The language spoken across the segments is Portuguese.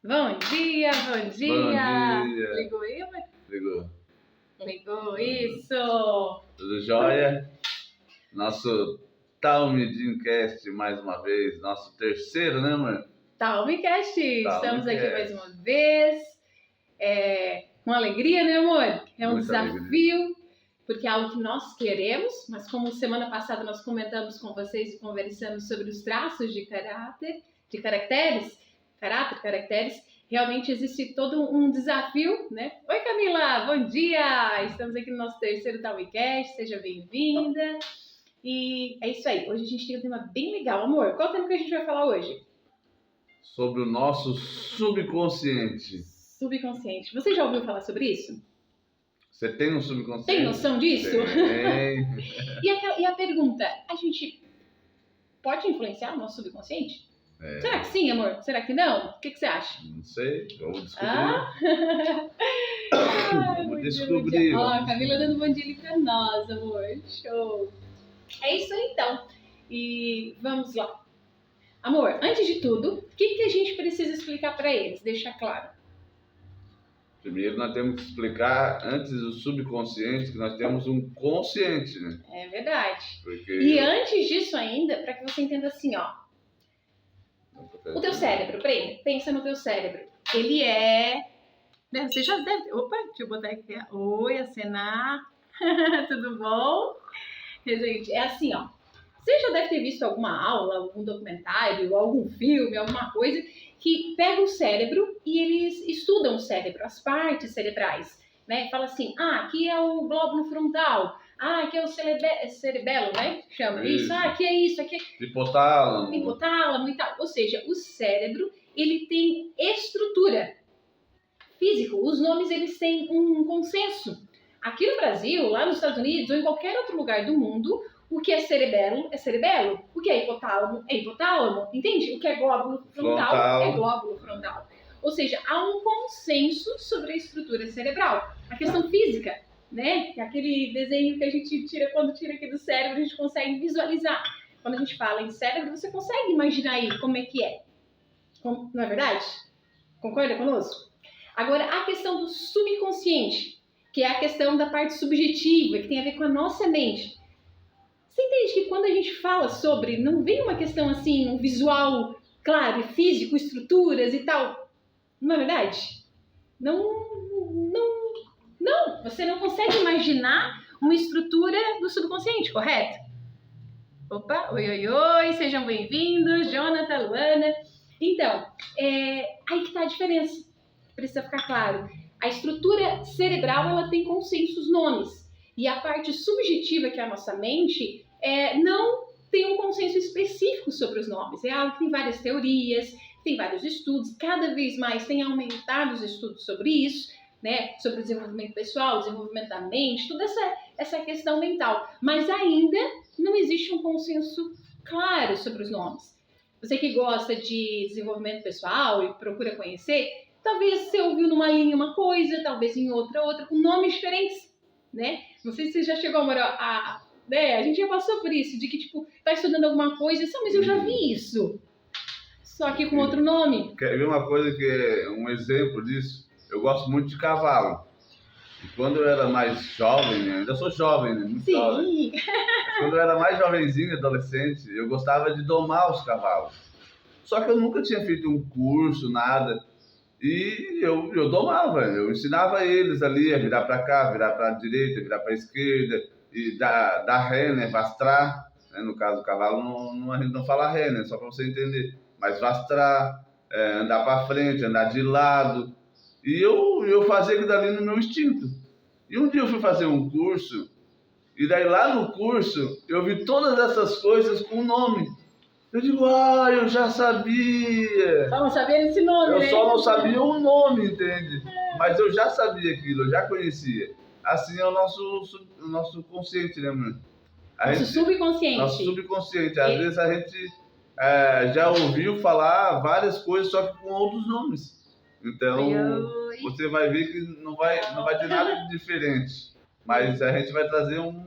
Bom dia, bom dia! Bom dia. Ligou aí, mãe? Ligou. Ligou, isso! Tudo jóia? Nosso Talmidcast mais uma vez, nosso terceiro, né, mãe? Talmicast! Estamos aqui Talmidcast. mais uma vez, com alegria, né, amor? É um Muita desafio, porque é algo que nós queremos, mas como semana passada nós comentamos com vocês e conversamos sobre os traços de caráter, de caracteres, realmente existe todo um desafio, né? Oi, Camila, bom dia! Estamos aqui no nosso terceiro Talmicast, seja bem-vinda. E é isso aí, hoje a gente tem um tema bem legal, amor. Qual é o tema que a gente vai falar hoje? Sobre o nosso subconsciente. Subconsciente. Você já ouviu falar sobre isso? Você tem um subconsciente? Tem noção disso? Tem. E a pergunta, a gente pode influenciar o nosso subconsciente? Será que sim, amor? Será que não? O que você acha? Não sei, vamos descobrir. Vamos descobrir. Ó, a Camila dando bom dia ali pra nós, amor. Show. É isso aí, então. E vamos lá. Amor, antes de tudo, o que a gente precisa explicar para eles? Deixar claro. Primeiro nós temos que explicar, antes do subconsciente, que nós temos um consciente, né? É verdade. Porque E antes disso ainda, para que você entenda assim, ó. O teu cérebro, pensa no teu cérebro. Ele é... Você já deve... Opa, deixa eu botar aqui. Oi, acenar. Tudo bom? Gente, é assim, ó. Você já deve ter visto alguma aula, algum documentário, algum filme, alguma coisa que pega o cérebro e eles estudam o cérebro, as partes cerebrais, né? Fala assim, aqui é o glóbulo frontal, aqui é o cerebelo, né? Chama isso, aqui é isso, aqui é... Hipotálamo e tal. Ou seja, o cérebro, ele tem estrutura física. Os nomes, eles têm um consenso. Aqui no Brasil, lá nos Estados Unidos ou em qualquer outro lugar do mundo, o que é cerebelo é cerebelo, o que é hipotálamo é hipotálamo, entende? O que é glóbulo frontal é glóbulo frontal. Ou seja, há um consenso sobre a estrutura cerebral. A questão física, né? Que é aquele desenho que a gente tira, quando tira aqui do cérebro, a gente consegue visualizar. Quando a gente fala em cérebro, você consegue imaginar aí como é que é. Não é verdade? Concorda conosco? Agora, a questão do subconsciente, que é a questão da parte subjetiva, que tem a ver com a nossa mente. Você entende que quando a gente fala sobre, não vem uma questão assim, um visual claro, físico, estruturas e tal. Não é verdade? Não, você não consegue imaginar uma estrutura do subconsciente, correto? Opa, oi, sejam bem-vindos, Jonathan, Luana. Então, aí que tá a diferença, precisa ficar claro. A estrutura cerebral, ela tem consensos nomes. E a parte subjetiva, que é a nossa mente, não tem um consenso específico sobre os nomes. É algo que tem várias teorias, tem vários estudos, cada vez mais tem aumentado os estudos sobre isso, né? Sobre o desenvolvimento pessoal, o desenvolvimento da mente, toda essa questão mental. Mas ainda não existe um consenso claro sobre os nomes. Você que gosta de desenvolvimento pessoal e procura conhecer, talvez você ouviu numa linha uma coisa, talvez em outra, com nomes diferentes, né? Não sei se você já chegou a gente já passou por isso, de que, tipo, tá estudando alguma coisa, mas eu já vi isso. Só que com outro nome. Quer ver uma coisa que é um exemplo disso? Eu gosto muito de cavalo. E quando eu era mais jovem, né? Ainda sou jovem, né? Muito jovem. Quando eu era mais jovenzinho, adolescente, eu gostava de domar os cavalos. Só que eu nunca tinha feito um curso, nada. E eu domava, eu ensinava eles ali a virar para cá, virar para a direita, virar para a esquerda, e dar ré, né? Vastrar. Né? No caso do cavalo, a gente não fala ré, né? Só para você entender. Mas vastrar, andar para frente, andar de lado. E eu fazia aquilo dali no meu instinto. E um dia eu fui fazer um curso, e daí lá no curso eu vi todas essas coisas com nome. Eu digo, eu já sabia. Só não sabia esse nome, né? Eu só não sabia o nome, entende? Mas eu já sabia aquilo, eu já conhecia. Assim é o nosso consciente, né, mano? Subconsciente. Nosso subconsciente. Às vezes a gente já ouviu falar várias coisas, só que com outros nomes. Então, você vai ver que não vai ter nada de diferente. Mas a gente vai trazer um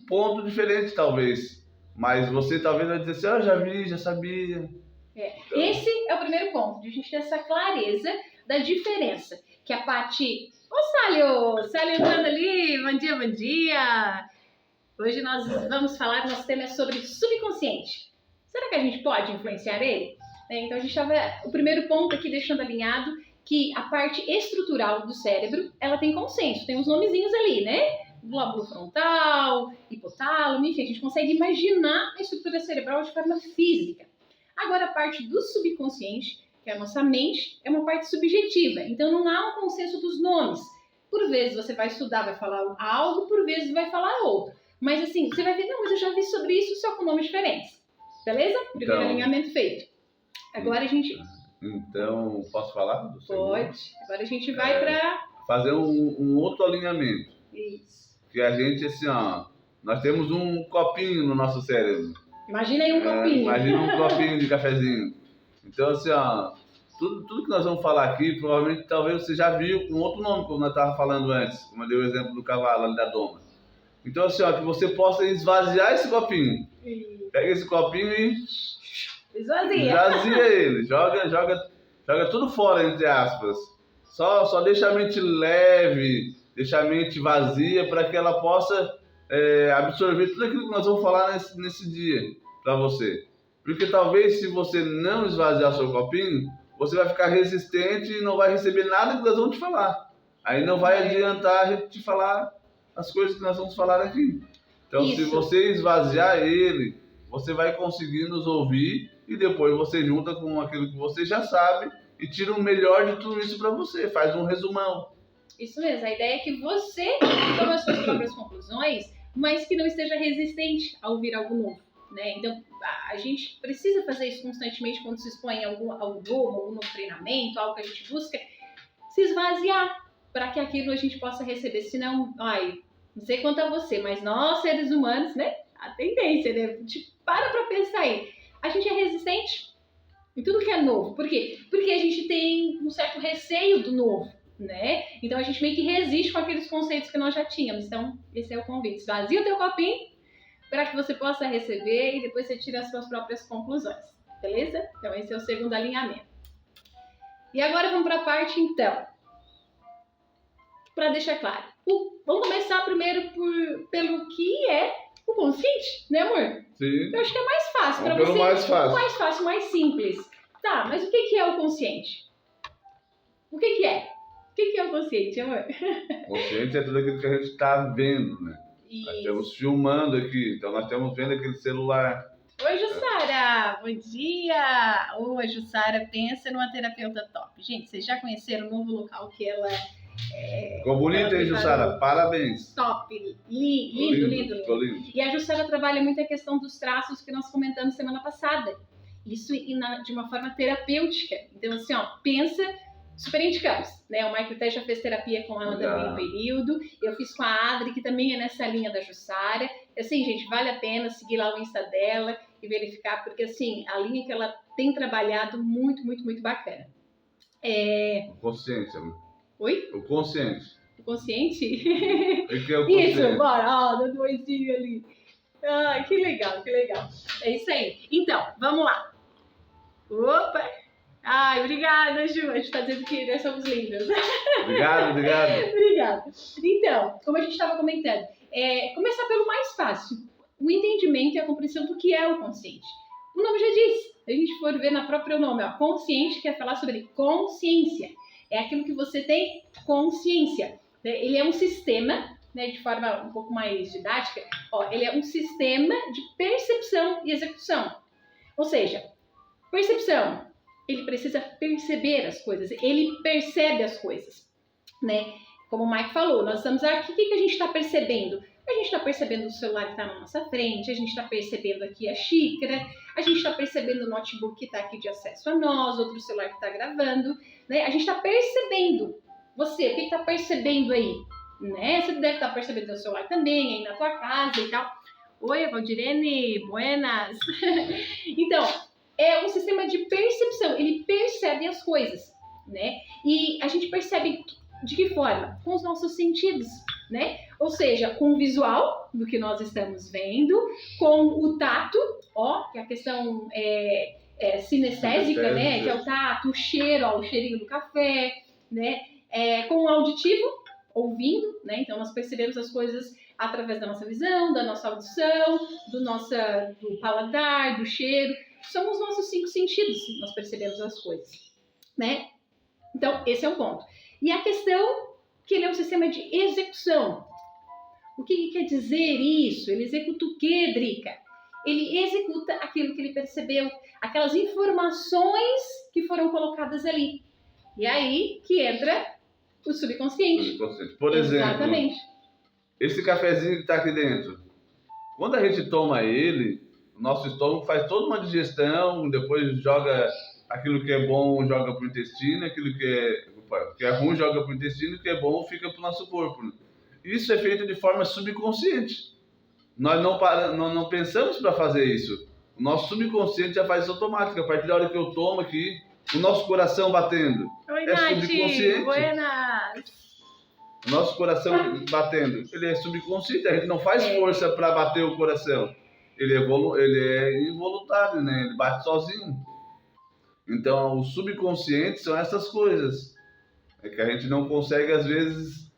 ponto diferente, talvez. Mas você talvez vai dizer assim, já vi, já sabia. Então, Esse é o primeiro ponto, de a gente ter essa clareza da diferença. Que a Paty... Ô, Sálio entrando ali, bom dia, bom dia! Hoje nós vamos falar, nosso tema é sobre subconsciente. Será que a gente pode influenciar ele? Então a gente estava, o primeiro ponto aqui deixando alinhado, que a parte estrutural do cérebro, ela tem consenso, tem uns nomezinhos ali, né? Glóbulo frontal, hipotálamo, enfim, a gente consegue imaginar a estrutura cerebral de forma física. Agora, a parte do subconsciente, que é a nossa mente, é uma parte subjetiva, então não há um consenso dos nomes. Por vezes você vai estudar, vai falar algo, por vezes vai falar outro. Mas assim, você vai ver, não, mas eu já vi sobre isso, só com nomes diferentes. Beleza? Primeiro alinhamento feito. Agora a gente... Então, posso falar? Pode. Agora a gente vai para... Fazer um outro alinhamento. Isso. Que a gente, assim, ó... Nós temos um copinho no nosso cérebro. Imagina aí um copinho. Imagina um copinho de cafezinho. Então, assim, ó... Tudo que nós vamos falar aqui, provavelmente, talvez você já viu com outro nome, como nós estávamos falando antes. Como eu dei o exemplo do cavalo ali da doma. Então, assim, ó, que você possa esvaziar esse copinho. Pega esse copinho e... Esvazia ele. Joga tudo fora, entre aspas. Só deixa a mente leve, deixa a mente vazia para que ela possa absorver tudo aquilo que nós vamos falar nesse dia para você. Porque talvez se você não esvaziar seu copinho, você vai ficar resistente e não vai receber nada que nós vamos te falar. Aí não vai adiantar a gente te falar as coisas que nós vamos falar aqui. Então, se você esvaziar ele, você vai conseguir nos ouvir e depois você junta com aquilo que você já sabe e tira o melhor de tudo isso para você, faz um resumão. Isso mesmo, a ideia é que você tome as suas próprias conclusões, mas que não esteja resistente a ouvir algo novo, né? Então, a gente precisa fazer isso constantemente quando se expõe a algo novo, algum novo treinamento, algo que a gente busca, se esvaziar para que aquilo a gente possa receber, senão, não sei quanto a você, mas nós, seres humanos, né? A tendência, né? Para pensar aí. A gente é resistente em tudo que é novo. Por quê? Porque a gente tem um certo receio do novo, né? Então a gente meio que resiste com aqueles conceitos que nós já tínhamos. Então, esse é o convite. Esvazia o teu copinho para que você possa receber e depois você tira as suas próprias conclusões. Beleza? Então, esse é o segundo alinhamento. E agora vamos para a parte, então. Para deixar claro. Vamos começar primeiro pelo que é o consciente, né, amor? Sim. Eu acho que é mais fácil para você. Mais fácil. O mais fácil, mais simples. Tá, mas o que é o consciente? O que é? O que é o consciente, amor? O consciente é tudo aquilo que a gente está vendo, né? Isso. Nós estamos filmando aqui, então nós estamos vendo aquele celular. Oi, Jussara! Bom dia! Oi, Jussara, pensa numa terapeuta top. Gente, vocês já conheceram o novo local que ela... Ficou bonito, hein, Jussara? Parabéns. Top, lindo. E a Jussara trabalha muito a questão dos traços que nós comentamos semana passada. Isso de uma forma terapêutica. Então, assim, ó, pensa, super indicamos, né? O Michael até já fez terapia com ela também no período. Eu fiz com a Adri, que também é nessa linha da Jussara. Assim, gente, vale a pena seguir lá o Insta dela e verificar, porque, assim, a linha que ela tem trabalhado, muito bacana. Consciência, né? Oi? O consciente. O consciente? O que é o consciente? Isso, bora, dando um oizinho ali. Ai, que legal. É isso aí. Então, vamos lá. Opa! Ai, obrigada, Ju. A gente tá dizendo que nós somos lindas. Obrigado. Obrigada. Então, como a gente estava comentando, começar pelo mais fácil. O entendimento e a compreensão do que é o consciente. O nome já diz. Se a gente for ver na própria nome, ó, consciente quer falar sobre consciência. É aquilo que você tem consciência. Ele é um sistema, né, de forma um pouco mais didática, ele é um sistema de percepção e execução. Ou seja, percepção, ele precisa perceber as coisas, ele percebe as coisas, né? Como o Mike falou, nós estamos aqui, o que a gente está percebendo? A gente está percebendo o celular que está na nossa frente, a gente está percebendo aqui a xícara, a gente está percebendo o notebook que está aqui de acesso a nós, outro celular que está gravando, né? A gente está percebendo. Você, o que está percebendo aí? Né? Você deve estar percebendo no celular também, aí na tua casa e tal. Oi, Valdirene, buenas. Então, é um sistema de percepção, ele percebe as coisas, né? E a gente percebe de que forma? Com os nossos sentidos, né? Ou seja, com o visual do que nós estamos vendo, com o tato, que a questão sinestésica, né? Que é o tato, o cheiro, ó, o cheirinho do café, né? Com o auditivo, ouvindo, né? Então nós percebemos as coisas através da nossa visão, da nossa audição, do paladar, do cheiro. São os nossos 5 sentidos que nós percebemos as coisas, né? Então, esse é um ponto. E a questão que ele é um sistema de execução. O que quer dizer isso? Ele executa o quê, Drica? Ele executa aquilo que ele percebeu, aquelas informações que foram colocadas ali. E aí que entra o subconsciente. Por exemplo, exatamente. Esse cafezinho que está aqui dentro, quando a gente toma ele, o nosso estômago faz toda uma digestão, depois joga aquilo que é bom, joga para o intestino, aquilo que é ruim, joga para o intestino, o que é bom fica para o nosso corpo. Né? Isso é feito de forma subconsciente. Nós não pensamos para fazer isso. O nosso subconsciente já faz isso automático. A partir da hora que eu tomo aqui, o nosso coração batendo. Oi, Nath, subconsciente. Buenas. O nosso coração batendo, ele é subconsciente. A gente não faz força para bater o coração. Ele é involuntário, né? Ele bate sozinho. Então, o subconsciente são essas coisas. É que a gente não consegue, às vezes,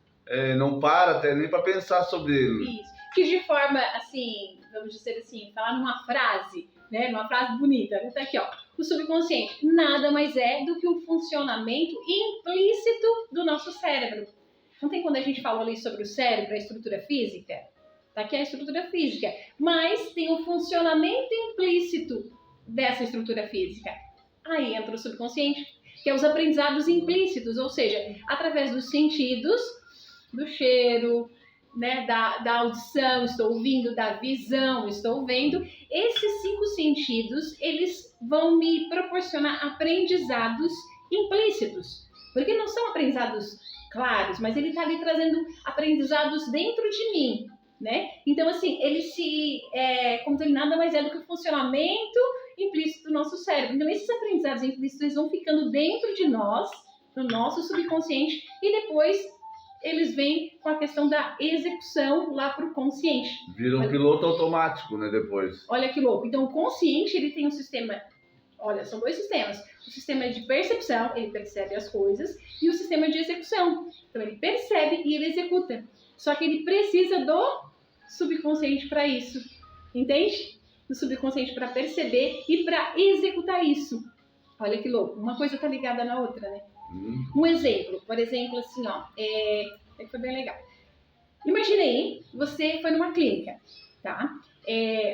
não para até nem para pensar sobre ele. Isso. Que de forma, assim, vamos dizer assim, falar numa frase, né? Numa frase bonita. Tá aqui, ó. O subconsciente nada mais é do que um funcionamento implícito do nosso cérebro. Não tem quando a gente falou ali sobre o cérebro, a estrutura física? Tá aqui a estrutura física. Mas tem o funcionamento implícito dessa estrutura física. Aí entra o subconsciente, que é os aprendizados implícitos, ou seja, através dos sentidos, do cheiro, né, da audição, estou ouvindo, da visão, estou vendo. Esses 5 sentidos, eles vão me proporcionar aprendizados implícitos. Porque não são aprendizados claros, mas ele está ali trazendo aprendizados dentro de mim, né? Então, assim, como ele nada mais é do que o funcionamento implícito do nosso cérebro. Então, esses aprendizados implícitos, eles vão ficando dentro de nós, no nosso subconsciente, e depois eles vêm com a questão da execução lá para o consciente. Vira um piloto automático, né, depois. Olha que louco. Então, o consciente, ele tem um sistema... Olha, são 2 sistemas. O sistema de percepção, ele percebe as coisas, e o sistema de execução. Então, ele percebe e ele executa. Só que ele precisa do subconsciente para isso. Entende? Do subconsciente para perceber e para executar isso. Olha que louco. Uma coisa está ligada na outra, né? Um exemplo. Por exemplo, assim, ó. Foi bem legal. Imagina aí, você foi numa clínica, tá?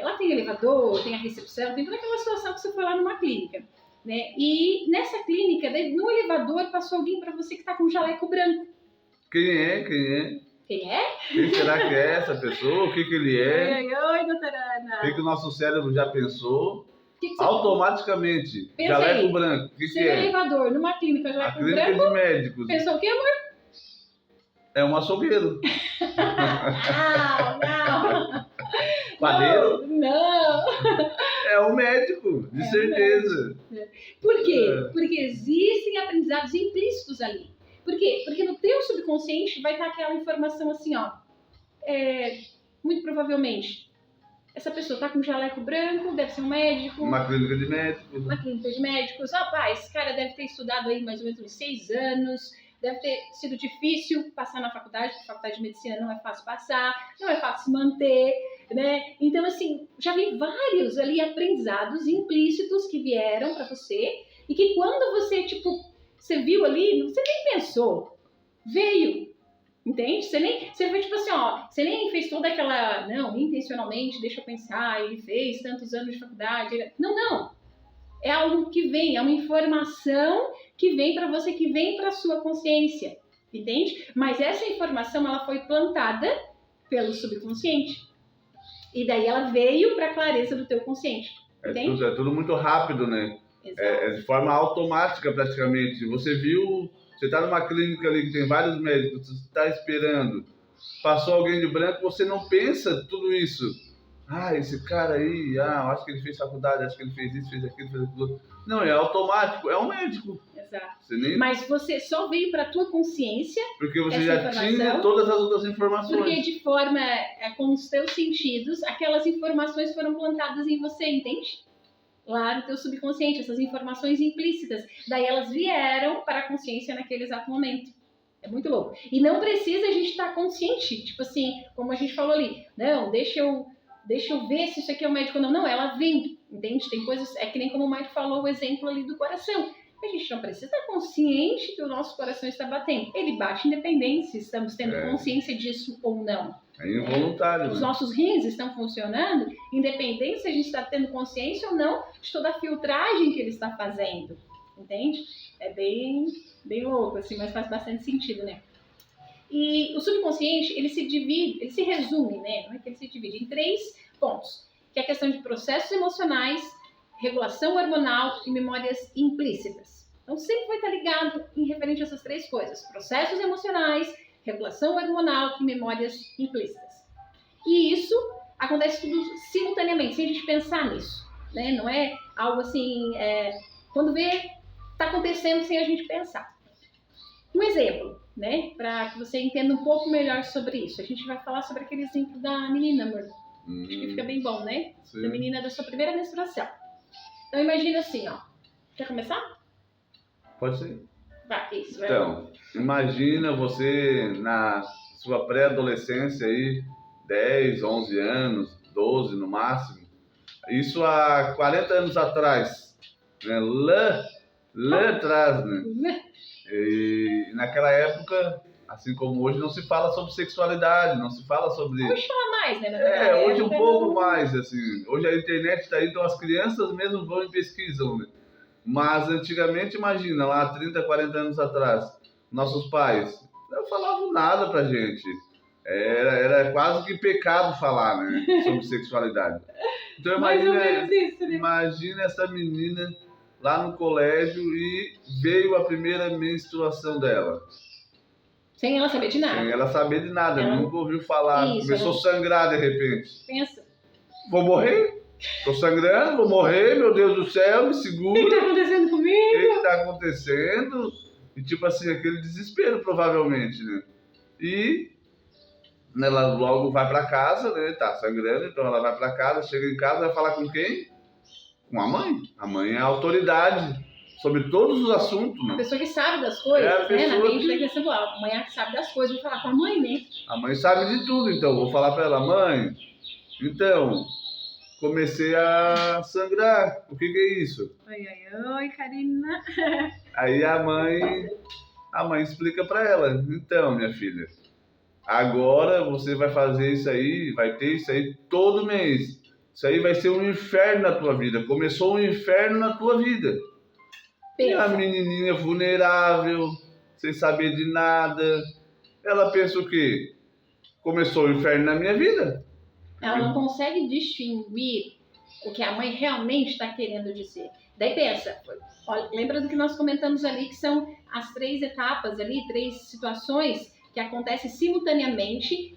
Lá tem elevador, tem a recepção, tem toda aquela situação que você foi lá numa clínica, né? E nessa clínica, no elevador, passou alguém para você que está com um jaleco branco. Quem é? Quem é? Quem será que é essa pessoa? O que ele é? Oi, doutora Ana. O que o nosso cérebro já pensou? Que automaticamente. Pensa Jaleco aí. branco. O que é? é? Elevador, numa clínica, A jaleco clínica branco. de médicos. Pensou o quê, amor? É um açougueiro. Não. Padeiro? Não. É um médico, de certeza. Por quê? Porque existem aprendizados implícitos ali. Por quê? Porque no teu subconsciente vai estar aquela informação assim, ó. Muito provavelmente, essa pessoa tá com um jaleco branco, deve ser um médico. Uma clínica de médicos. Uma clínica de médicos. Rapaz, esse cara deve ter estudado aí mais ou menos uns 6 anos. Deve ter sido difícil passar na faculdade, porque a faculdade de medicina não é fácil passar, não é fácil se manter, né? Então, assim, já vi vários ali aprendizados implícitos que vieram para você e que quando você, você viu ali, você nem pensou, veio, entende? Você foi tipo assim, ó, você nem fez toda aquela, não, intencionalmente, deixa eu pensar, ele fez tantos anos de faculdade, não. É algo que vem, é uma informação que vem para você, que vem para a sua consciência, entende? Mas essa informação, ela foi plantada pelo subconsciente. E daí ela veio para a clareza do teu consciente, entende? É tudo muito rápido, né? É de forma automática, praticamente. Você viu, você está numa clínica ali que tem vários médicos, você está esperando, passou alguém de branco, você não pensa tudo isso. Esse cara aí, acho que ele fez faculdade, acho que ele fez isso, fez aquilo, fez aquilo. Não, é automático, é um médico. Exato. Nem... Mas você só veio para a tua consciência. Porque você já tinha todas as outras informações. Porque de forma, com os teus sentidos, aquelas informações foram plantadas em você, entende? lá no teu subconsciente, essas informações implícitas. Daí elas vieram para a consciência naquele exato momento. É muito louco. E não precisa a gente estar consciente, tipo assim, como a gente falou ali, não, deixa eu ver se isso aqui é o médico ou não. Não, ela vem, entende? Tem coisas, é que nem como o Mike falou, o exemplo ali do coração. A gente não precisa estar consciente que o nosso coração está batendo. Ele bate independente se estamos tendo consciência disso ou não. É involuntário. Os né? nossos rins estão funcionando, independente se a gente está tendo consciência ou não de toda a filtragem que ele está fazendo. Entende? É bem louco, assim, mas faz bastante sentido, né? E o subconsciente, ele se resume, né? Não é que ele se divide em 3 pontos, que é a questão de processos emocionais, regulação hormonal e memórias implícitas. Então, sempre vai estar ligado em referente a essas 3 coisas, processos emocionais, regulação hormonal e memórias implícitas. E isso acontece tudo simultaneamente, sem a gente pensar nisso, né? Não é algo assim, quando vê, está acontecendo sem a gente pensar. Um exemplo, né, para que você entenda um pouco melhor sobre isso. A gente vai falar sobre aquele exemplo da menina, amor. Acho que fica bem bom, né? Sim. Da menina da sua primeira menstruação. Então imagina assim, ó. Quer começar? Pode ser. Vai, isso. Vai. Então, imagina você na sua pré-adolescência aí, 10, 11 anos, 12 no máximo. Isso há 40 anos atrás, né? Lá atrás, né? E naquela época, assim como hoje, não se fala sobre sexualidade, não se fala sobre... Hoje fala mais, né? Hoje um pouco mais, assim. Hoje a internet está aí, então as crianças mesmo vão e pesquisam, né? Mas antigamente, imagina, lá 30, 40 anos atrás, nossos pais não falavam nada pra gente. Era quase que pecado falar, né, sobre sexualidade. Então imagina essa menina lá no colégio e veio a primeira menstruação dela. Sem ela saber de nada. Sem ela saber de nada, ela nunca ouviu falar. Isso, começou a sangrar de repente. Pensa. Vou morrer? Tô sangrando, vou morrer, meu Deus do céu, me segura. O que tá acontecendo comigo? O que tá acontecendo? E tipo assim, aquele desespero provavelmente, né? E ela logo vai pra casa, né? Tá sangrando, então ela vai pra casa, chega em casa, vai falar com quem? Com a mãe. A mãe é a autoridade sobre todos os assuntos, né? A pessoa que sabe das coisas, a pessoa né? Na mente da criança, a mãe que sabe das coisas, vou falar com a mãe, né? A mãe sabe de tudo, então vou falar pra ela, mãe, então... comecei a sangrar. O que é isso? Oi, Karina. Aí a mãe explica para ela. Então, minha filha, agora você vai fazer isso aí, vai ter isso aí todo mês. Isso aí vai ser um inferno na tua vida. Começou um inferno na tua vida. Pensa. E a menininha vulnerável, sem saber de nada. Ela pensa o quê? Começou o inferno na minha vida. Ela não consegue distinguir o que a mãe realmente está querendo dizer. Daí pensa, olha, lembra do que nós comentamos ali, que são as 3 etapas ali, 3 situações que acontecem simultaneamente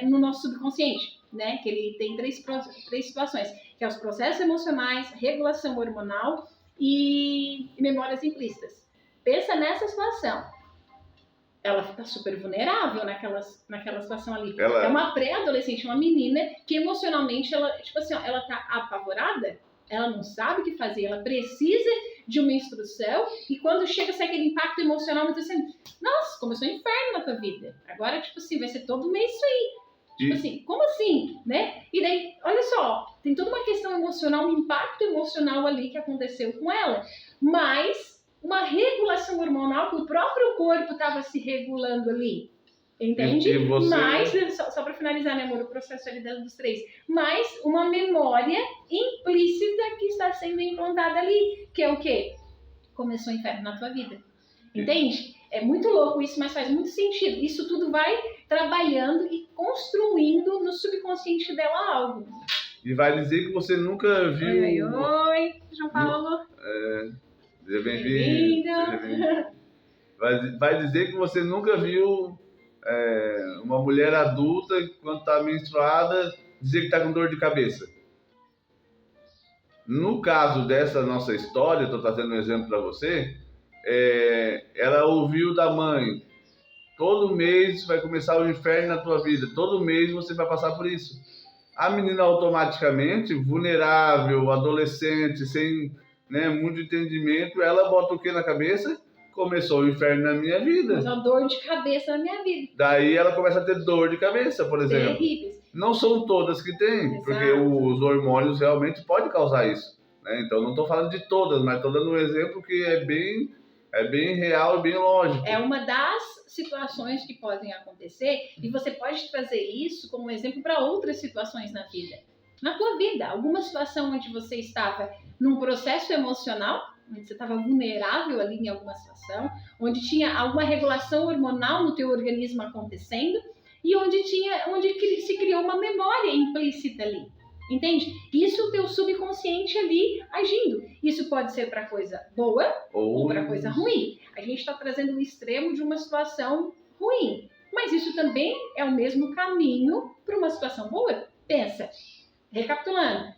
no nosso subconsciente, né? Que ele tem 3 situações, que é os processos emocionais, regulação hormonal e memórias implícitas. Pensa nessa situação. Ela está super vulnerável naquela situação ali. É uma pré-adolescente, uma menina que emocionalmente, ela, tipo assim, ela tá apavorada, ela não sabe o que fazer, ela precisa de uma instrução e quando chega sai aquele impacto emocional, muito assim, nossa, começou um inferno na tua vida. Agora, tipo assim, vai ser todo mês isso aí. Tipo assim, como assim, né? E daí, olha só, tem toda uma questão emocional, um impacto emocional ali que aconteceu com ela, mas uma regulação hormonal que o próprio corpo estava se regulando ali, entende? E você... Mas, só para finalizar, né, amor, o processo ali dos 3, mais uma memória implícita que está sendo implantada ali, que é o quê? Começou o inferno na tua vida, entende? É muito louco isso, mas faz muito sentido. Isso tudo vai trabalhando e construindo no subconsciente dela algo. E vai dizer que você nunca viu... Oi, João Paulo. Seja bem-vindo. Vai dizer que você nunca viu uma mulher adulta, quando está menstruada, dizer que está com dor de cabeça. No caso dessa nossa história, estou trazendo um exemplo para você, ela ouviu da mãe, todo mês vai começar o inferno na tua vida, todo mês você vai passar por isso. A menina automaticamente, vulnerável, adolescente, sem, né, muito entendimento, ela bota o que na cabeça? Começou o inferno na minha vida. Mas uma dor de cabeça na minha vida. Daí ela começa a ter dor de cabeça, por exemplo. Terríveis. Não são todas que têm, porque os hormônios realmente podem causar isso, né? Então não estou falando de todas, mas estou dando um exemplo que é bem real e bem lógico. É uma das situações que podem acontecer e você pode trazer isso como exemplo para outras situações na vida. Na tua vida, alguma situação onde você estava num processo emocional, onde você estava vulnerável ali em alguma situação, onde tinha alguma regulação hormonal no teu organismo acontecendo e onde se criou uma memória implícita ali. Entende? Isso é o teu subconsciente ali agindo. Isso pode ser para coisa boa ou para coisa ruim. A gente está trazendo o extremo de uma situação ruim. Mas isso também é o mesmo caminho para uma situação boa. Pensa, recapitulando.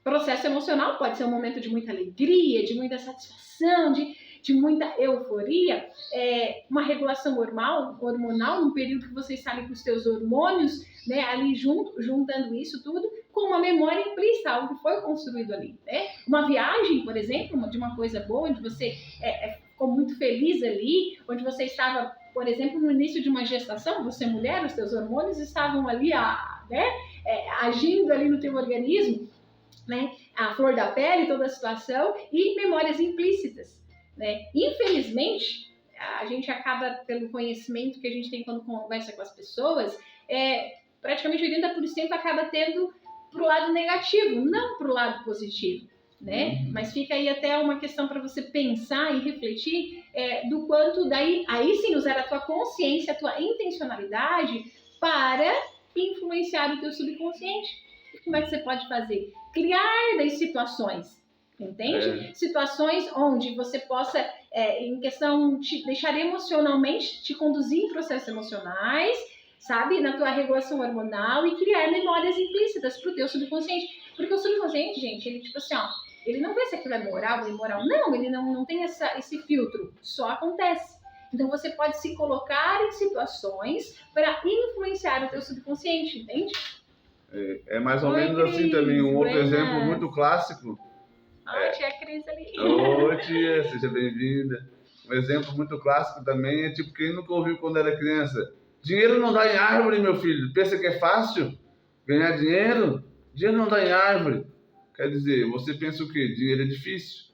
Processo emocional pode ser um momento de muita alegria, de muita satisfação, de muita euforia. Uma regulação hormonal, num período que você está ali com os teus hormônios, né, ali juntando isso tudo, com uma memória implícita, algo que foi construído ali, né? Uma viagem, por exemplo, de uma coisa boa, onde você ficou muito feliz ali, onde você estava, por exemplo, no início de uma gestação, você mulher, os teus hormônios estavam ali, agindo ali no teu organismo, né? A flor da pele, toda a situação, e memórias implícitas, né? Infelizmente, a gente acaba, pelo conhecimento que a gente tem quando conversa com as pessoas, praticamente 80% acaba tendo para o lado negativo, não para o lado positivo, né? Mas fica aí até uma questão para você pensar e refletir do quanto aí sim usar a tua consciência, a tua intencionalidade para influenciar o teu subconsciente. Como é que você pode fazer? Criar das situações, entende? Situações onde você possa, em questão, te deixar emocionalmente, te conduzir em processos emocionais, sabe? Na tua regulação hormonal e criar memórias implícitas pro teu subconsciente. Porque o subconsciente, gente, ele tipo assim, ele não vê se aquilo é moral ou imoral. Não, ele não tem esse filtro. Só acontece. Então você pode se colocar em situações para influenciar o teu subconsciente, entende? É mais ou menos Cris, assim também. Um outro exemplo muito clássico. Tia Cris ali. Oi, tia, seja bem-vinda. Um exemplo muito clássico também é tipo, quem nunca ouviu quando era criança? Dinheiro não dá em árvore, meu filho. Pensa que é fácil ganhar dinheiro? Dinheiro não dá em árvore. Quer dizer, você pensa o quê? Dinheiro é difícil.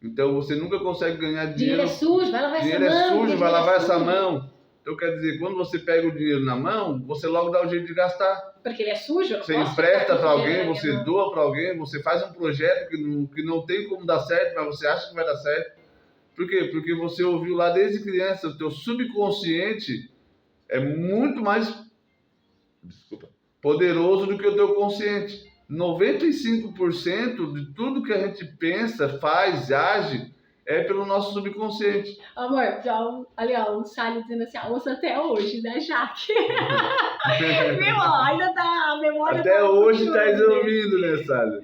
Então você nunca consegue ganhar dinheiro. Dinheiro é sujo, vai lavar essa mão. Dinheiro é sujo, vai lavar essa mão. Então quer dizer, quando você pega o dinheiro na mão, você logo dá o jeito de gastar. Porque ele é sujo? Você empresta para alguém, você doa para alguém, você faz um projeto que não tem como dar certo, mas você acha que vai dar certo. Por quê? Porque você ouviu lá desde criança, o teu subconsciente é muito mais poderoso do que o teu consciente. 95% de tudo que a gente pensa, faz, age, é pelo nosso subconsciente. Amor, ali ó, o Sally dizendo assim, ouça até hoje, né, Jaque? Viu, ainda tá, a memória até tá hoje tá ouvindo, né, Sally?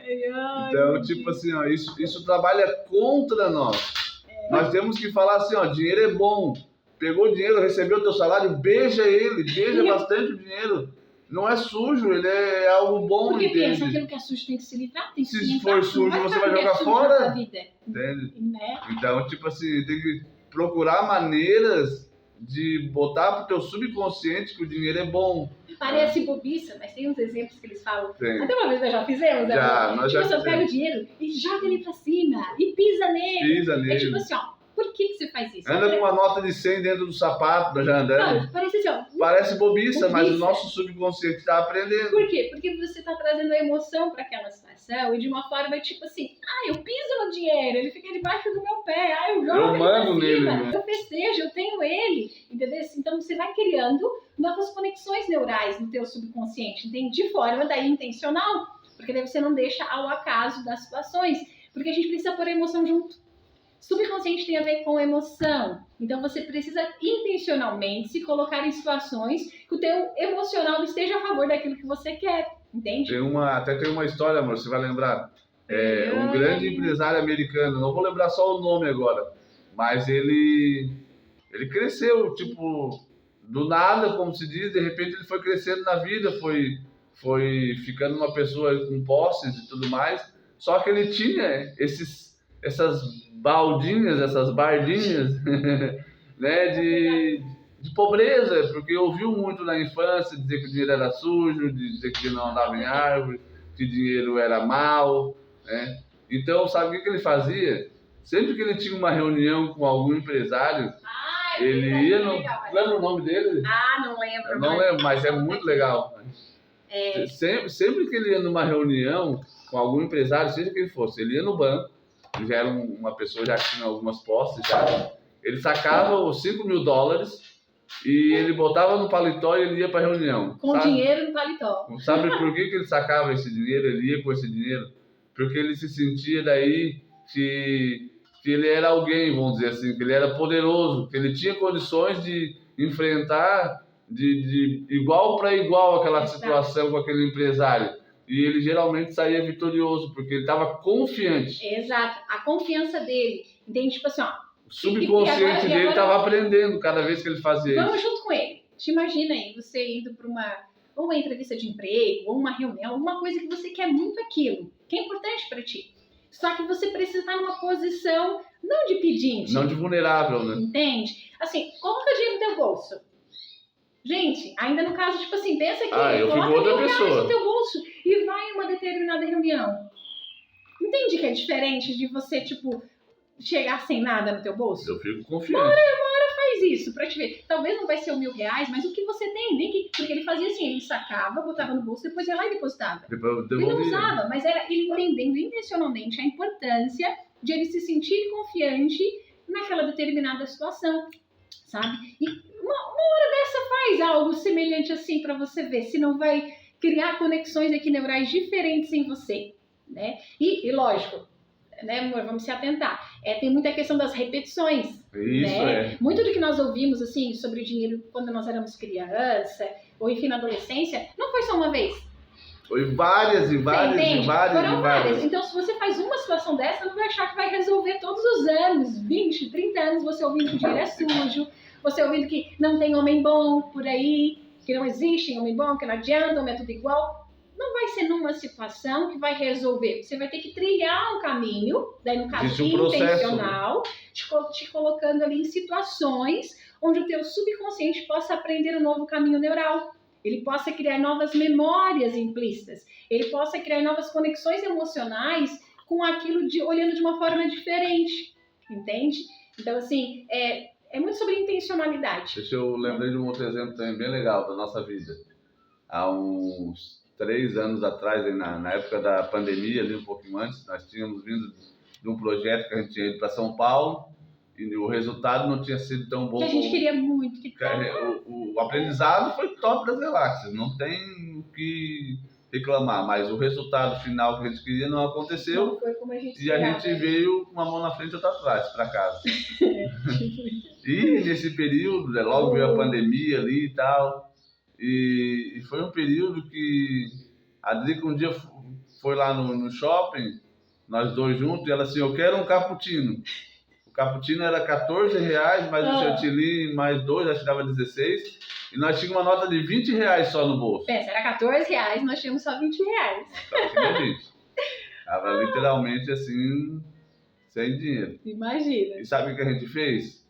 Então, tipo assim, ó, isso trabalha contra nós. Nós temos que falar assim, ó, dinheiro é bom. Pegou dinheiro, recebeu o teu salário, beija ele, beija bastante o dinheiro. Não é sujo, ele é algo bom, porque entende? Porque pensa, aquilo que é sujo tem que se livrar, tem que se for sujo, você vai jogar fora. Entende? Né? Então, tipo assim, tem que procurar maneiras de botar pro teu subconsciente que o dinheiro é bom. Parece bobiça, mas tem uns exemplos que eles falam. Tem. Até uma vez nós já fizemos, né? Nós tipo, você pega o dinheiro e joga ele pra cima e pisa nele. É tipo assim, ó. Por que você faz isso? Anda com uma nota de 100 dentro do sapato, nós já andamos. Parece assim, ó. Parece bobiça, mas o nosso subconsciente está aprendendo. Por quê? Porque você está trazendo a emoção para aquela situação e de uma forma tipo assim, eu piso no dinheiro, ele fica debaixo do meu pé, eu jogo ele pra cima, eu festejo, eu tenho ele, entendeu? Então você vai criando novas conexões neurais no teu subconsciente, entende? De forma daí intencional, porque daí você não deixa ao acaso das situações, porque a gente precisa pôr a emoção junto. Subconsciente tem a ver com emoção. Então você precisa intencionalmente se colocar em situações que o teu emocional esteja a favor daquilo que você quer, entende? Até tem uma história, amor, você vai lembrar. Um grande empresário americano, não vou lembrar só o nome agora, mas ele cresceu, tipo, do nada, como se diz, de repente ele foi crescendo na vida, foi foi ficando uma pessoa com posses e tudo mais, só que ele tinha essas baldinhas, essas bardinhas, né, de pobreza, porque ouviu muito na infância dizer que o dinheiro era sujo, dizer que não andava em árvore, que dinheiro era mau, né? Então, sabe o que ele fazia? Sempre que ele tinha uma reunião com algum empresário, ele ia no... Lembra o nome dele? Não lembro. Eu não lembro, mas é muito legal. Sempre que ele ia numa reunião com algum empresário, seja quem fosse, ele ia no banco, ele já era uma pessoa, já tinha algumas posses, já. Ele sacava os $5.000 e ele botava no paletó e ele ia para a reunião. Com dinheiro no paletó. Sabe por que ele sacava esse dinheiro, ele ia com esse dinheiro? Porque ele se sentia daí que ele era alguém, vamos dizer assim, que ele era poderoso, que ele tinha condições de enfrentar de igual para igual aquela situação com aquele empresário. E ele geralmente saía vitorioso, porque ele estava confiante. Exato. A confiança dele. Entende? Tipo assim, ó. O subconsciente dele estava aprendendo cada vez que ele fazia isso. Vamos junto com ele. Te imagina aí, você indo para uma entrevista de emprego, ou uma reunião, alguma coisa que você quer muito aquilo, que é importante para ti. Só que você precisa estar numa posição não de pedinte. Não de vulnerável, né? Entende? Assim, coloca dinheiro no teu bolso. Gente, ainda no caso, tipo assim, pensa que eu fico outra pessoa no teu bolso e vai em uma determinada reunião. Entende que é diferente de você, tipo, chegar sem nada no teu bolso? Eu fico confiante. Uma hora faz isso, pra te ver. Talvez não vai ser R$1.000, mas o que você tem, nem que... Porque ele fazia assim, ele sacava, botava no bolso, depois ia lá e depositava. Ele não usava, mas era ele entendendo intencionalmente a importância de ele se sentir confiante naquela determinada situação, sabe? E uma hora dessa faz algo semelhante assim pra você ver, se não vai criar conexões aqui neurais diferentes em você, né? E lógico, né, amor, vamos se atentar. Tem muita questão das repetições. Isso, né? Muito do que nós ouvimos assim sobre o dinheiro quando nós éramos criança, ou enfim, na adolescência, não foi só uma vez. Foi várias e várias e várias. Foram várias. Então, se você faz uma situação dessa, não vai achar que vai resolver todos os anos, 20, 30 anos, você ouvindo que o dinheiro é sujo, você ouvindo que não tem homem bom por aí, que não existe homem bom, que não adianta, homem é tudo igual. Não vai ser numa situação que vai resolver. Você vai ter que trilhar um caminho, daí no caso intencional, te colocando ali em situações onde o teu subconsciente possa aprender um novo caminho neural. Ele possa criar novas memórias implícitas. Ele possa criar novas conexões emocionais com aquilo olhando de uma forma diferente. Entende? Então, assim, é muito sobre intencionalidade. Deixa eu lembrar de um outro exemplo também bem legal da nossa vida. Há uns 3 anos atrás, na época da pandemia, ali um pouquinho antes, nós tínhamos vindo de um projeto que a gente tinha ido para São Paulo e o resultado não tinha sido tão bom. Que a gente queria muito. O aprendizado foi top das galáxias, não tem o que reclamar, mas o resultado final que a gente queria não aconteceu. Não foi como a gente esperava. E a gente veio com uma mão na frente e outra atrás para casa. E nesse período, logo veio a pandemia ali e tal. E foi um período que a Drica um dia foi lá no shopping, nós dois juntos, e ela assim, eu quero um cappuccino. O cappuccino era R$14, mais o chantilly, mais 2, acho que dava 16. E nós tínhamos uma nota de R$20 só no bolso. Pensa, era R$14, nós tínhamos só R$20. Só tinha 20. Tava literalmente assim, sem dinheiro. Imagina. E sabe o que a gente fez?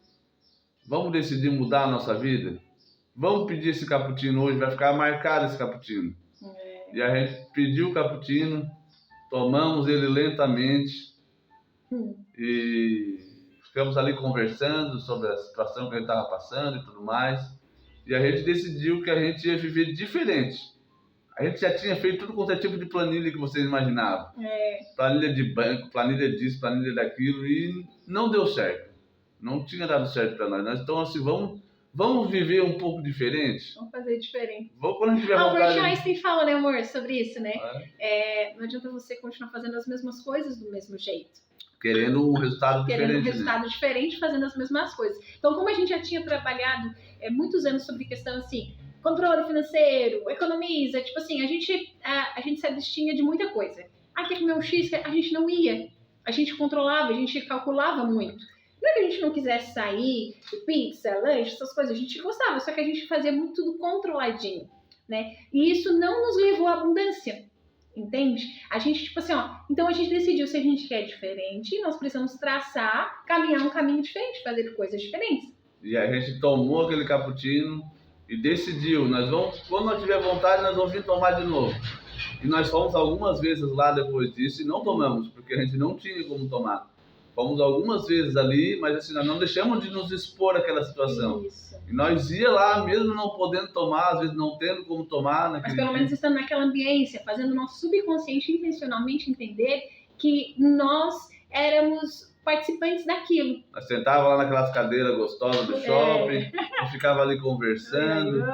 Vamos decidir mudar a nossa vida? Vamos pedir esse cappuccino hoje, vai ficar marcado esse cappuccino. E a gente pediu o cappuccino, tomamos ele lentamente e ficamos ali conversando sobre a situação que a gente estava passando e tudo mais. E a gente decidiu que a gente ia viver diferente. A gente já tinha feito tudo quanto é tipo de planilha que vocês imaginavam. Planilha de banco, planilha disso, planilha daquilo, e não deu certo. Não tinha dado certo para nós. Então, assim, vamos viver um pouco diferente? Vamos fazer diferente. Quando a gente tiver vontade... Albert Einstein fala, né, amor, sobre isso, né? Não adianta você continuar fazendo as mesmas coisas do mesmo jeito. Querendo um resultado diferente. Querendo um resultado diferente, fazendo as mesmas coisas. Então, como a gente já tinha trabalhado muitos anos sobre questão, assim, controle financeiro, economiza, tipo assim, a gente se abstinha de muita coisa. Quer comer um X, a gente não ia. A gente controlava, a gente calculava muito. Não é que a gente não quisesse sair, pizza, lanche, essas coisas, a gente gostava, só que a gente fazia muito tudo controladinho. né? E isso não nos levou à abundância, entende? A gente, tipo assim, ó, então a gente decidiu se a gente quer diferente, nós precisamos caminhar um caminho diferente, fazer coisas diferentes. E a gente tomou aquele cappuccino e decidiu, quando nós tiver vontade, nós vamos vir tomar de novo. E nós fomos algumas vezes lá depois disso e não tomamos, porque a gente não tinha como tomar. Fomos algumas vezes ali, mas assim, nós não deixamos de nos expor àquela situação. Isso. E nós ia lá, mesmo não podendo tomar, às vezes não tendo como tomar. Mas pelo menos estando naquela ambiência, fazendo o nosso subconsciente intencionalmente entender que nós éramos participantes daquilo. Nós sentávamos lá naquelas cadeiras gostosas do shopping, e ficava ali conversando.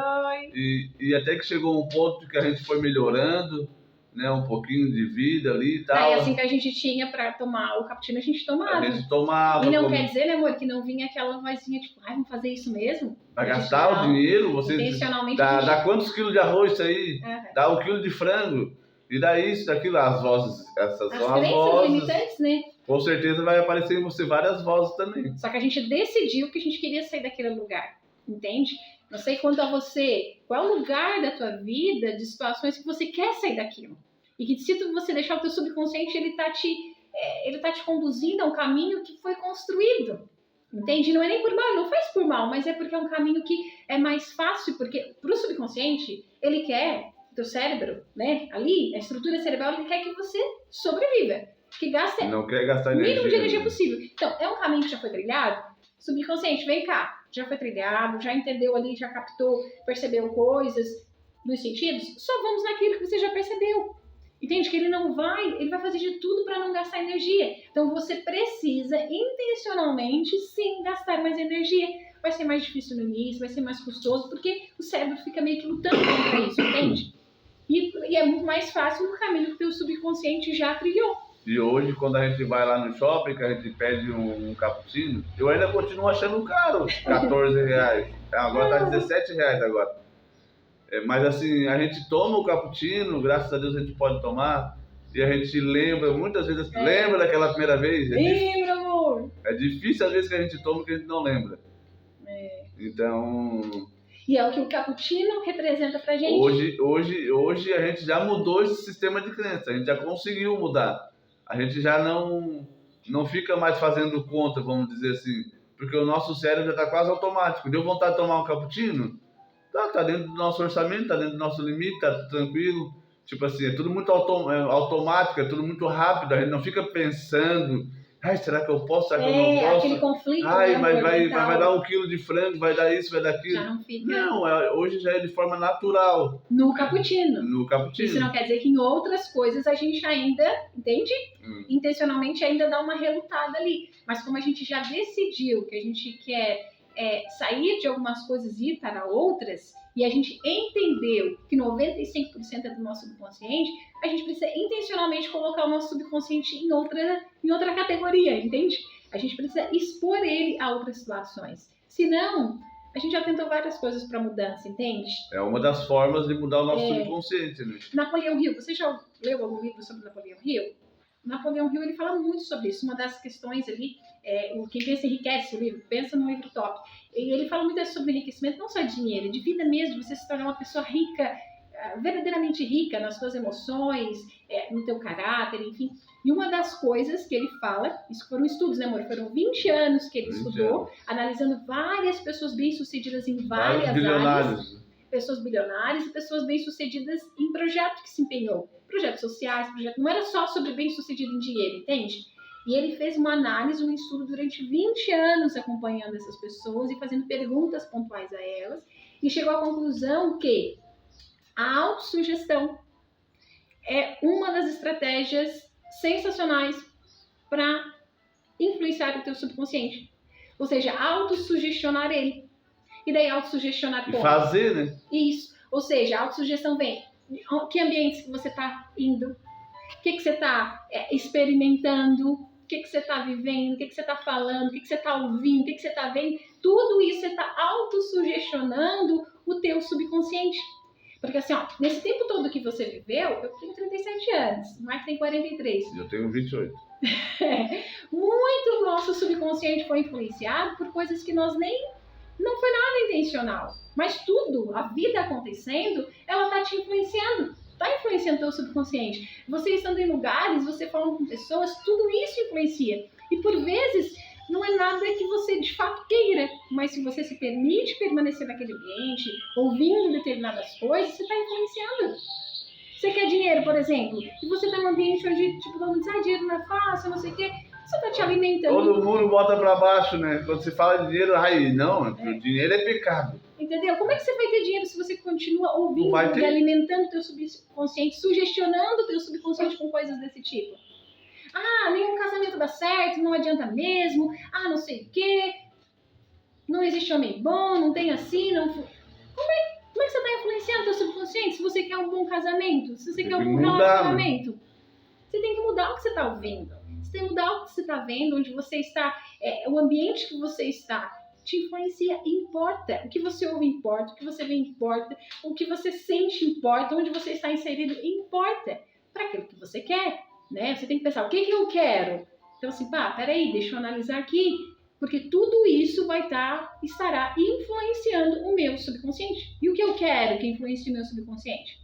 E até que chegou um ponto que a gente foi melhorando, né, um pouquinho de vida ali e tal. Aí assim que a gente tinha pra tomar o cappuccino, a gente tomava. A gente tomava. E não quer dizer, né, amor, que não vinha aquela vozinha tipo, vamos fazer isso mesmo? Vai gastar o dinheiro, você intencionalmente dá quantos quilos de arroz isso aí? Dá 1 quilo de frango. E dá isso, daquilo, as vozes, essas são as vozes limitantes, né? Com certeza vai aparecer em você várias vozes também. Só que a gente decidiu que a gente queria sair daquele lugar, entende? Não sei quanto a você, qual é o lugar da tua vida, de situações que você quer sair daquilo. E que se você deixar o teu subconsciente, ele tá te conduzindo a um caminho que foi construído. Entende? Não é nem por mal, não faz por mal, mas é porque é um caminho que é mais fácil, porque pro subconsciente, ele quer, o teu cérebro, né, ali, a estrutura cerebral, ele quer que você sobreviva, que gaste não quer gastar o mínimo de energia energia possível. Então, é um caminho que já foi trilhado? Subconsciente, vem cá, já foi trilhado, já entendeu ali, já captou, percebeu coisas dos sentidos? Só vamos naquilo que você já percebeu. Entende? Que ele vai fazer de tudo para não gastar energia. Então você precisa intencionalmente sim gastar mais energia. Vai ser mais difícil no início, vai ser mais custoso, porque o cérebro fica meio que lutando contra isso, entende? E é muito mais fácil no caminho que o teu subconsciente já trilhou. E hoje, quando a gente vai lá no shopping, que a gente pede um cappuccino, eu ainda continuo achando caro, R$14. Agora tá R$17 agora. Mas assim, a gente toma o cappuccino, graças a Deus a gente pode tomar, e a gente lembra, muitas vezes, lembra daquela primeira vez? Lembra, amor! É difícil às vezes que a gente toma que a gente não lembra. Então... E é o que o cappuccino representa pra gente. Hoje a gente já mudou esse sistema de crença, a gente já conseguiu mudar. A gente já não fica mais fazendo conta, vamos dizer assim, porque o nosso cérebro já está quase automático. Deu vontade de tomar um cappuccino? Tá dentro do nosso orçamento, tá dentro do nosso limite, tá tranquilo. Tipo assim, é tudo muito automático, é tudo muito rápido, a gente não fica pensando, será que eu posso, será que eu não posso? Aquele conflito, mas vai dar 1 quilo de frango, vai dar isso, vai dar aquilo. Já não fica. Não, hoje já é de forma natural. No cappuccino. Isso não quer dizer que em outras coisas a gente ainda, entende? Intencionalmente ainda dá uma relutada ali. Mas como a gente já decidiu que a gente quer sair de algumas coisas e ir para outras, e a gente entendeu que 95% é do nosso subconsciente, a gente precisa intencionalmente colocar o nosso subconsciente em outra categoria, entende? A gente precisa expor ele a outras situações. Senão, a gente já tentou várias coisas para mudança, entende? É uma das formas de mudar o nosso subconsciente, né? Napoleão Hill, você já leu algum livro sobre Napoleão Hill? Napoleão Hill, ele fala muito sobre isso. Uma das questões ali, Quem Pensa Enriquece, o livro, pensa num livro top. E ele fala muito sobre enriquecimento, não só de dinheiro, de vida mesmo, de você se tornar uma pessoa rica, verdadeiramente rica nas suas emoções, no teu caráter, enfim. E uma das coisas que ele fala, isso foram estudos, né, amor? Foram 20 anos que ele estudou, analisando várias pessoas bem-sucedidas em várias áreas. Pessoas bilionárias e pessoas bem-sucedidas em projeto que se empenhou. Projetos sociais, não era só sobre bem-sucedido em dinheiro, entende? E ele fez uma análise, um estudo durante 20 anos acompanhando essas pessoas e fazendo perguntas pontuais a elas, e chegou à conclusão que a autossugestão é uma das estratégias sensacionais para influenciar o teu subconsciente. Ou seja, autossugestionar ele. E daí autossugestionar como? E fazer, né? Isso. Ou seja, a autossugestão vem. Que ambientes que você está indo? O que você está experimentando? O que você está vivendo? O que você está falando? O que você está ouvindo? O que você está vendo? Tudo isso você está autossugestionando o teu subconsciente. Porque assim, nesse tempo todo que você viveu, eu tenho 37 anos, o Mike tem 43. Eu tenho 28. Muito do nosso subconsciente foi influenciado por coisas que nós nem Não foi nada intencional. Mas tudo, a vida acontecendo, ela tá te influenciando. Tá influenciando o teu subconsciente. Você estando em lugares, você falando com pessoas, tudo isso influencia. E por vezes, não é nada que você de fato queira. Mas se você se permite permanecer naquele ambiente, ouvindo determinadas coisas, você está influenciando. Você quer dinheiro, por exemplo, e você está num ambiente onde, tipo, todo mundo diz, dinheiro não é fácil, não sei o quê. Você está te alimentando. Todo mundo bota pra baixo, né? Quando se fala de dinheiro, o dinheiro é pecado. Entendeu? Como é que você vai ter dinheiro se você continua ouvindo e alimentando o teu subconsciente, sugestionando o teu subconsciente com coisas desse tipo? Nenhum casamento dá certo, não adianta mesmo, não sei o quê, não existe homem bom, não tem assim, não... Como é que você está influenciando o teu subconsciente se você quer um bom casamento, se você quer um bom relacionamento? Você tem que mudar o que você está ouvindo, você tem que mudar o que você está vendo, onde você está, o ambiente que você está te influencia, importa. O que você ouve importa, o que você vê importa, o que você sente importa, onde você está inserido importa para aquilo que você quer, né? Você tem que pensar, o que eu quero? Então assim, peraí, deixa eu analisar aqui, porque tudo isso estará influenciando o meu subconsciente. E o que eu quero que influencie o meu subconsciente?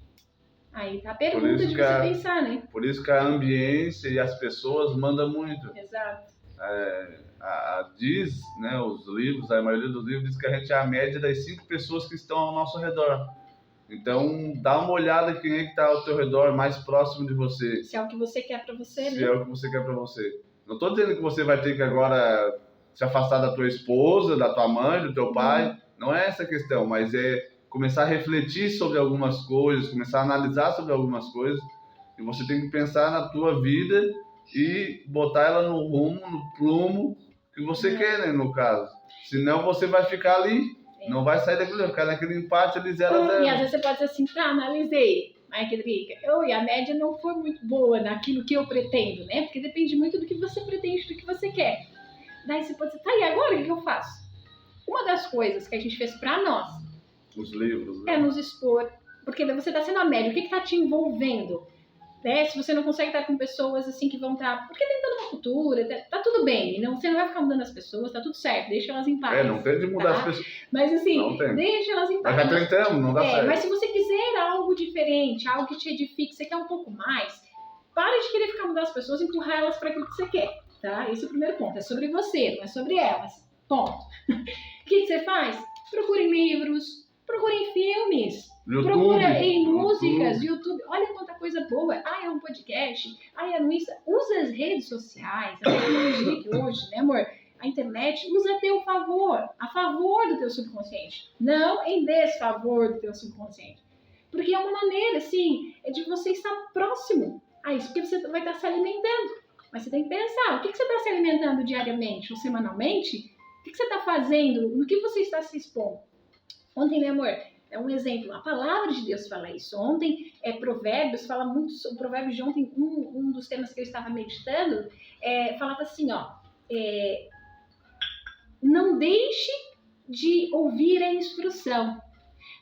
Aí tá a pergunta de você pensar, né? Por isso que a ambiência e as pessoas mandam muito. Exato. Diz, né, os livros, a maioria dos livros diz que a gente é a média das 5 pessoas que estão ao nosso redor. Então, dá uma olhada em quem é que está ao teu redor, mais próximo de você. Se é o que você quer para você, né? Se é o que você quer para você. Não estou dizendo que você vai ter que agora se afastar da tua esposa, da tua mãe, do teu pai. Não é essa a questão, mas é começar a refletir sobre algumas coisas, começar a analisar sobre algumas coisas. E você tem que pensar na tua vida e botar ela no rumo, no prumo que você quer, né, no caso. Senão você vai ficar ali, não vai sair daquilo, vai ficar naquele empate ali 0 a 0. E às vezes você pode dizer assim, analisei, Kedrica, a média não foi muito boa naquilo que eu pretendo, né? Porque depende muito do que você pretende, do que você quer. Daí você pode dizer, e agora o que eu faço? Uma das coisas que a gente fez pra nós, os livros, né? É nos expor, porque você está sendo a média, o que está te envolvendo? Né? Se você não consegue estar com pessoas assim que vão estar... Porque tem toda uma cultura, tá tudo bem, você não vai ficar mudando as pessoas, tá tudo certo, deixa elas em paz. Não tem de mudar as pessoas. Mas assim, deixa elas em paz. Mas já tentamos, não dá certo. Mas se você quiser algo diferente, algo que te edifique, você quer um pouco mais, para de querer ficar mudando as pessoas e empurrar elas para aquilo que você quer, tá? Esse é o primeiro ponto, é sobre você, não é sobre elas. Ponto. O que você faz? Procure livros, procure em filmes. YouTube, procura em músicas, YouTube. Olha quanta coisa boa. É um podcast. É no Insta. Usa as redes sociais, a tecnologia que hoje, né, amor? A internet usa a teu favor, a favor do teu subconsciente, não em desfavor do teu subconsciente. Porque é uma maneira, assim, de você estar próximo a isso, porque você vai estar se alimentando. Mas você tem que pensar, o que você está se alimentando diariamente ou semanalmente? O que você está fazendo? No que você está se expondo? Ontem, né, amor? É um exemplo, a palavra de Deus fala isso. Ontem, Provérbios fala muito sobre o Provérbios de ontem, um dos temas que eu estava meditando, falava assim, não deixe de ouvir a instrução,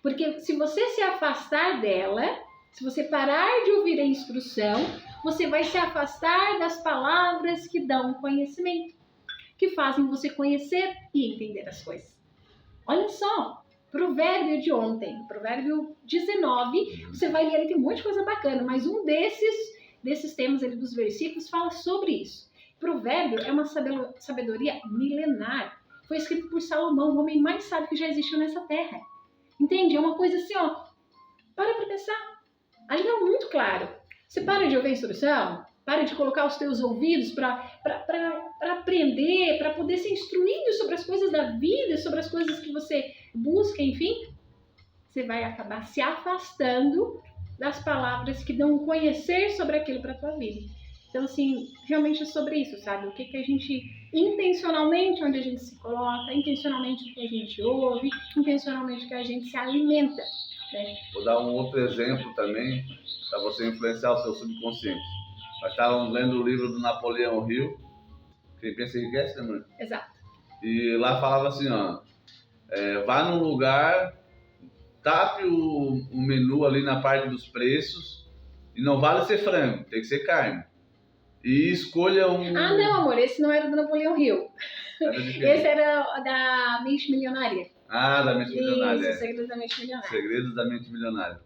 porque se você se afastar dela, se você parar de ouvir a instrução, você vai se afastar das palavras que dão conhecimento, que fazem você conhecer e entender as coisas. Olha só. Provérbio de ontem, Provérbio 19, você vai ler ali, tem um monte de coisa bacana, mas um desses temas ali dos versículos fala sobre isso. Provérbio é uma sabedoria milenar, foi escrito por Salomão, o homem mais sábio que já existiu nessa terra. Entende? É uma coisa assim, para pensar. Ali é muito claro. Você para de ouvir a instrução, para de colocar os teus ouvidos para aprender, para poder ser instruído sobre as coisas da vida, sobre as coisas que você busca, enfim, você vai acabar se afastando das palavras que dão conhecer sobre aquilo para a tua vida. Então, assim, realmente é sobre isso, sabe? O que a gente, intencionalmente, onde a gente se coloca, intencionalmente o que a gente ouve, intencionalmente o que a gente se alimenta, né? Vou dar um outro exemplo também, para você influenciar o seu subconsciente. Nós estávamos lendo o livro do Napoleão Hill, quem pensa em enriquece, né, mãe? Exato. E lá falava assim, vá num lugar, tape o menu ali na parte dos preços, e não vale ser frango, tem que ser carne. E escolha um... não, amor, esse não era do Napoleão Hill. Esse era da Mente Milionária. Ah, da Mente Milionária. Isso, Segredos da Mente Milionária. Segredos da Mente Milionária.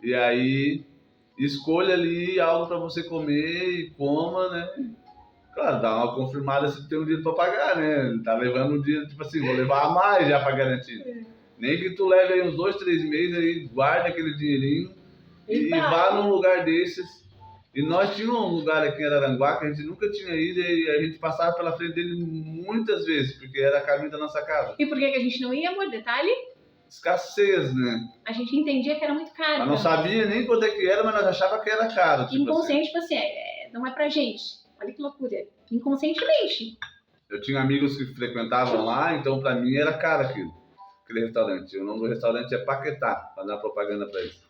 E aí, escolha ali algo para você comer e coma, né? Claro, dá uma confirmada se tem um dinheiro para pagar, né? Tá levando um dinheiro, tipo assim, vou levar a mais já para garantir. Nem que tu leve aí uns 2, 3 meses aí, guarda aquele dinheirinho e vá num lugar desses. E nós tínhamos um lugar aqui em Araranguá que a gente nunca tinha ido e a gente passava pela frente dele muitas vezes, porque era caminho da nossa casa. E por que a gente não ia, amor? Detalhe? Escassez, né? A gente entendia que era muito caro. Mas não sabia nem quanto é que era, mas nós achava que era caro. Tipo inconsciente, tipo assim, não é pra gente. Olha que loucura. Inconscientemente. Eu tinha amigos que frequentavam lá, então pra mim era caro aquele restaurante. O nome do restaurante é Paquetá, pra dar propaganda pra eles.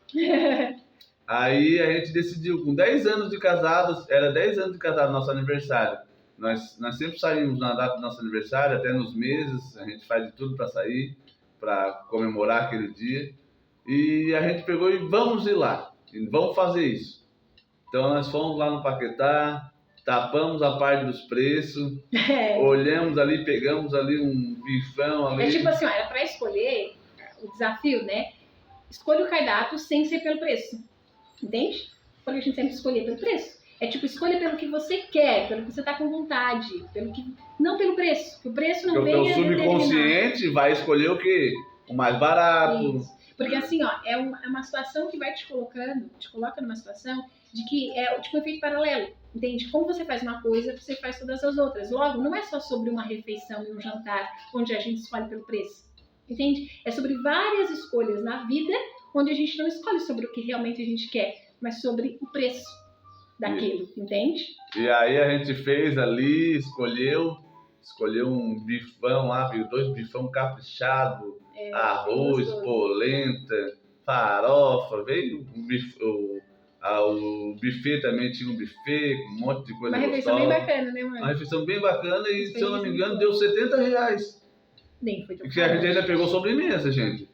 Aí a gente decidiu, com 10 anos de casados, era 10 anos de casado, nosso aniversário. Nós sempre saímos na data do nosso aniversário, até nos meses, a gente faz de tudo para sair, para comemorar aquele dia. E a gente pegou e vamos ir lá, e vamos fazer isso. Então nós fomos lá no Paquetá, tapamos a parte dos preços, olhamos ali, pegamos ali um bifão ali. É tipo assim, ó, era para escolher o desafio, né? Escolha o cardápio sem ser pelo preço. Entende? Porque a gente sempre escolher pelo preço. É tipo, escolha pelo que você quer, pelo que você tá com vontade, não pelo preço. Que o preço não vem. O teu subconsciente vai escolher o quê? O mais barato. Isso. Porque assim, ó, é uma situação que vai te coloca numa situação de que é tipo um efeito paralelo. Entende? Como você faz uma coisa, você faz todas as outras. Logo, não é só sobre uma refeição e um jantar onde a gente escolhe pelo preço. Entende? É sobre várias escolhas na vida onde a gente não escolhe sobre o que realmente a gente quer, mas sobre o preço daquilo, entende? E aí a gente fez ali, escolheu um bifão lá, viu? 2 bifão caprichado, arroz, polenta, farofa, veio o buffet também, tinha um buffet com um monte de coisa gostosa. Uma refeição bem bacana, né, mãe? Uma refeição bem bacana e, se eu não me engano, deu R$70. Nem foi tão caro. A gente ainda pegou sobremesa, gente.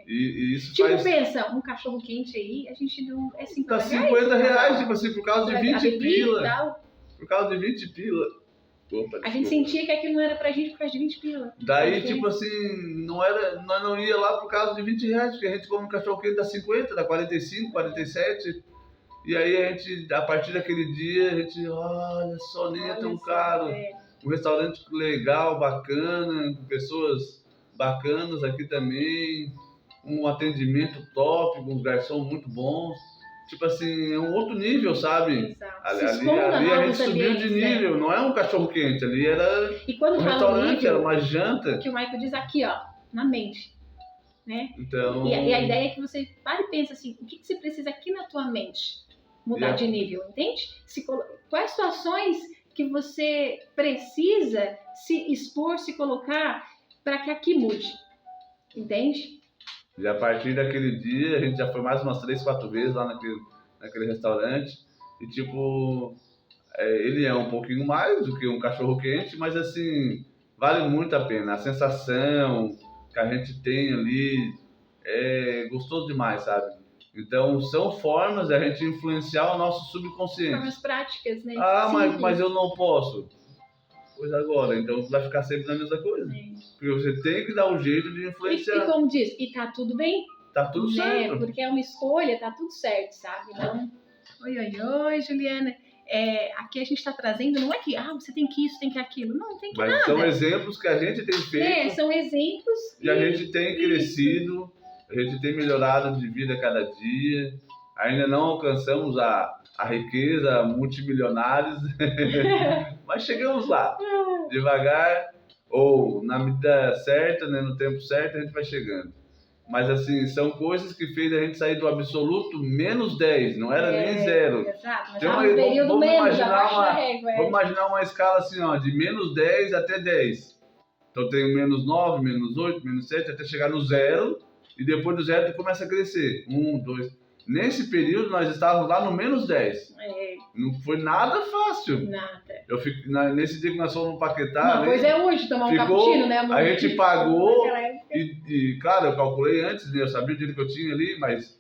E isso tipo, faz... pensa, um cachorro quente aí, a gente deu R$50. Tá R$50, tipo assim, por causa de 20 pila. Por causa de 20 pila. Opa, a gente sentia que aquilo não era pra gente por causa de 20 pila. Daí, tipo assim, nós não ia lá por causa de R$20, porque a gente come um cachorro quente dá 50, dá 45, 47. E aí a partir daquele dia, a gente, olha só, nem é tão caro. Um restaurante legal, bacana, com pessoas bacanas aqui também. Um atendimento top, com uns garçons muito bons. Tipo assim, é um outro nível, sabe? Exato. Ali a gente subiu de nível, não é um cachorro quente, ali era um restaurante, nível, era uma janta. Que o Michael diz aqui, ó, na mente. Né? Então... E a ideia é que você pare e pense assim, o que você precisa aqui na tua mente mudar de nível, entende? Quais situações que você precisa se expor, se colocar para que aqui mude, entende? E a partir daquele dia, a gente já foi mais umas 3, 4 vezes lá naquele restaurante. E tipo, ele é um pouquinho mais do que um cachorro quente, mas assim, vale muito a pena. A sensação que a gente tem ali é gostoso demais, sabe? Então, são formas de a gente influenciar o nosso subconsciente. Formas práticas, né? Ah, mas eu não posso. Pois agora, então vai ficar sempre na mesma coisa. Porque você tem que dar um jeito de influenciar. E como diz, e tá tudo bem? Tá tudo certo. Porque é uma escolha, tá tudo certo, sabe? Então, oi, Juliana. Aqui a gente tá trazendo, não é que você tem que isso, tem que aquilo. Não tem que nada. Mas são exemplos que a gente tem feito. São exemplos. E a gente tem crescido, a gente tem melhorado de vida a cada dia. Ainda não alcançamos a riqueza, multimilionários, mas chegamos lá, devagar, ou na medida certa, né, no tempo certo, a gente vai chegando. Mas assim, são coisas que fez a gente sair do absoluto menos 10, não era nem 0. Exato, mas vamos imaginar uma escala assim, ó, de menos 10 até 10. Então tem menos 9, menos 8, menos 7, até chegar no 0, e depois do 0 começa a crescer. 1, 2... Nesse período, nós estávamos lá no menos 10. Não foi nada fácil. Nada. Nesse dia que nós fomos no Paquetá... Uma coisa é hoje, tomar um cappuccino, né, amor? A gente pagou e, claro, eu calculei antes, né, eu sabia o dinheiro que eu tinha ali, mas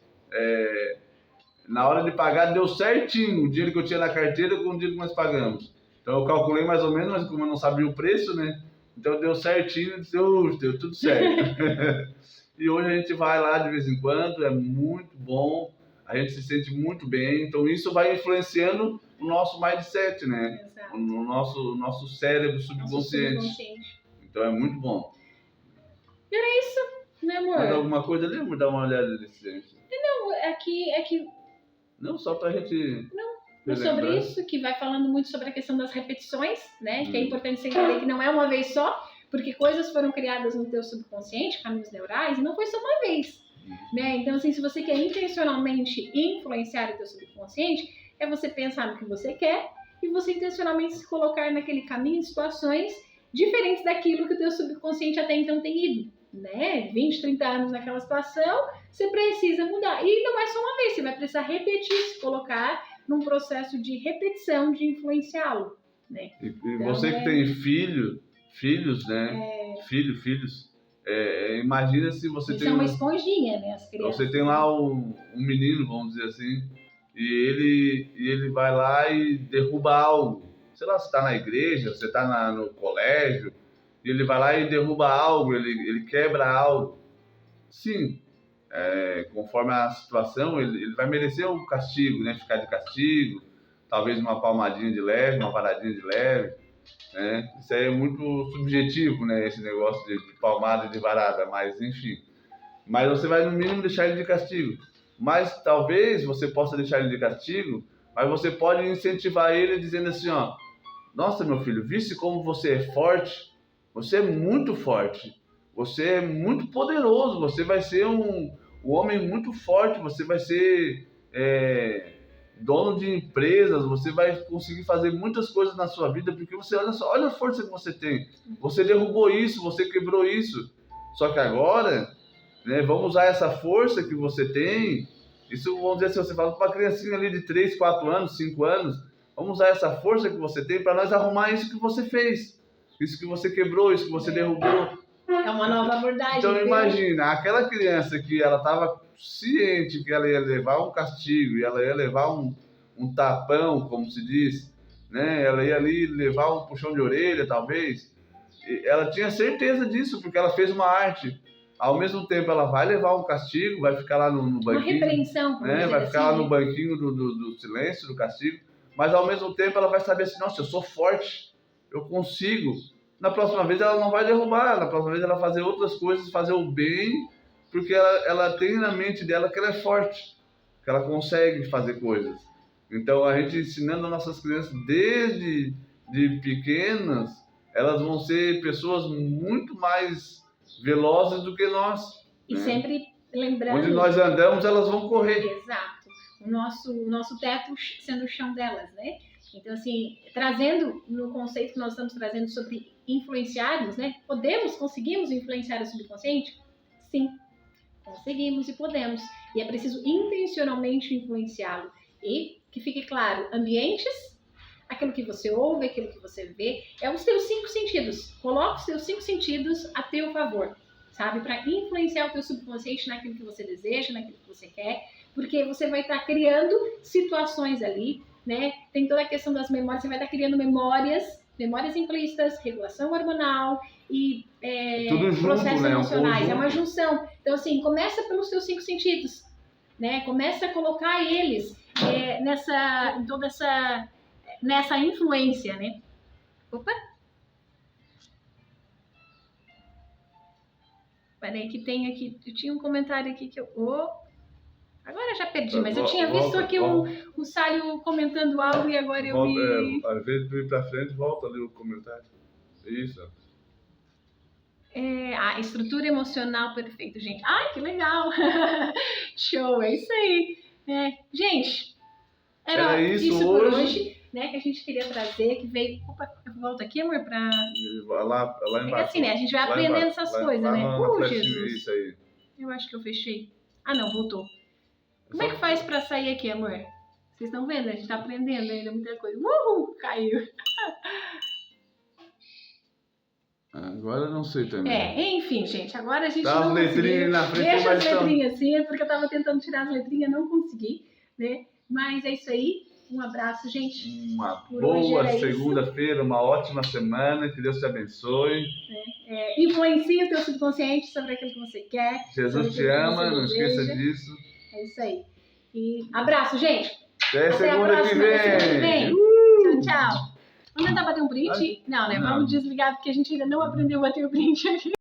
na hora de pagar deu certinho o dinheiro que eu tinha na carteira com o dinheiro que nós pagamos. Então eu calculei mais ou menos, mas como eu não sabia o preço, né? Então deu certinho, deu tudo certo. E hoje a gente vai lá de vez em quando, é muito bom, a gente se sente muito bem, então isso vai influenciando o nosso mindset, né? Exato. O nosso cérebro subconsciente. Então é muito bom. E era isso, né, amor? Mais alguma coisa ali? Vamos dar uma olhada nesse gente. Não, é que... Não, só pra gente... Não, sobre isso, que vai falando muito sobre a questão das repetições, né? Que é importante você entender que não é uma vez só, porque coisas foram criadas no teu subconsciente, caminhos neurais, e não foi só uma vez, né? Então, assim, se você quer intencionalmente influenciar o teu subconsciente, é você pensar no que você quer e você intencionalmente se colocar naquele caminho em situações diferentes daquilo que o teu subconsciente até então tem ido, né? 20, 30 anos naquela situação, você precisa mudar. E não é só uma vez, você vai precisar repetir, se colocar num processo de repetição, de influenciá-lo, né? E então, você que tem filhos, né? Filhos. Imagina se você isso tem... é uma esponjinha, né? As crianças. Você tem lá um menino, vamos dizer assim, e ele vai lá e derruba algo. Sei lá, você está na igreja, você está no colégio, e ele vai lá e derruba algo, ele quebra algo. Sim, conforme a situação, ele vai merecer um castigo, né? Ficar de castigo, talvez uma palmadinha de leve, uma paradinha de leve. Né? Isso aí é muito subjetivo, né? Esse negócio de palmada e de varada, mas enfim. Mas você vai no mínimo deixar ele de castigo. Mas talvez você possa deixar ele de castigo, mas você pode incentivar ele dizendo assim, ó: nossa, meu filho, viste como você é forte? Você é muito forte. Você é muito poderoso. Você vai ser um homem muito forte. Você vai ser dono de empresas. Você vai conseguir fazer muitas coisas na sua vida, porque você, olha a força que você tem. Você derrubou isso, você quebrou isso. Só que agora, né, vamos usar essa força que você tem. Isso, vamos dizer, se você fala para uma criancinha ali de 3, 4 anos, 5 anos, vamos usar essa força que você tem para nós arrumar isso que você fez. Isso que você quebrou, isso que você derrubou. É uma nova abordagem. Então imagina, aquela criança que ela estava ciente que ela ia levar um castigo, e ela ia levar um tapão, como se diz, né? Ela ia ali levar um puxão de orelha, talvez. Ela tinha certeza disso, porque ela fez uma arte. Ao mesmo tempo, ela vai levar um castigo, vai ficar lá no banquinho. Uma repreensão. Né? Vai ficar lá no banquinho do silêncio, do castigo. Mas ao mesmo tempo, ela vai saber assim: nossa, eu sou forte, eu consigo. Na próxima vez, ela não vai derrubar. Na próxima vez, ela vai fazer outras coisas, fazer o bem, porque ela tem na mente dela que ela é forte, que ela consegue fazer coisas. Então, a gente ensinando as nossas crianças desde de pequenas, elas vão ser pessoas muito mais velozes do que nós. E né? Sempre lembrando... Onde nós andamos, elas vão correr. Exato. O nosso teto sendo o chão delas, né? Então, assim, trazendo no conceito que nós estamos trazendo sobre influenciarmos, né? Conseguimos influenciar o subconsciente? Sim, conseguimos e podemos. E é preciso intencionalmente influenciá-lo. E que fique claro, ambientes, aquilo que você ouve, aquilo que você vê, é os teus 5 sentidos. Coloca os teus 5 sentidos a teu favor, sabe? Para influenciar o teu subconsciente naquilo que você deseja, naquilo que você quer, porque você vai estar criando situações ali, né? Tem toda a questão das memórias, você vai estar criando memórias implícitas, regulação hormonal e processos emocionais. É uma junção. Então, assim, começa pelos teus 5 sentidos, né? Começa a colocar eles nessa influência, né? Opa! Peraí que tem aqui, eu tinha um comentário aqui que eu... Agora já perdi, mas eu tinha visto aqui o Sálio comentando algo e agora eu vi... Às vezes tu ir pra frente, volta ali o comentário. Isso. A estrutura emocional perfeita, gente. Ai, que legal! Show, é isso aí. Gente, era isso por hoje, né, que a gente queria trazer, que veio... Opa, eu volto aqui, amor, pra... Lá embaixo. É assim, né, a gente vai aprendendo essas coisas, né? Jesus. Isso aí. Eu acho que eu fechei. Ah, não, voltou. Como é que faz pra sair aqui, amor? Vocês estão vendo? A gente tá aprendendo ainda muita coisa. Caiu. Agora eu não sei também. Enfim, gente, agora a gente dá não as letrinhas na frente. Deixa as letrinhas assim, porque eu tava tentando tirar as letrinhas, não consegui, né? Mas é isso aí. Um abraço, gente. Uma Por hoje boa era isso. segunda-feira, uma ótima semana, que Deus te abençoe. Influencie o teu subconsciente sobre aquilo que você quer. Jesus te ama, não esqueça disso. É isso aí. E abraço, gente. Até a segunda que próxima, até semana que vem. vem. Tchau, tchau. Vamos tentar bater um print? Não, né? Não. Vamos desligar porque a gente ainda não aprendeu a bater o print aqui.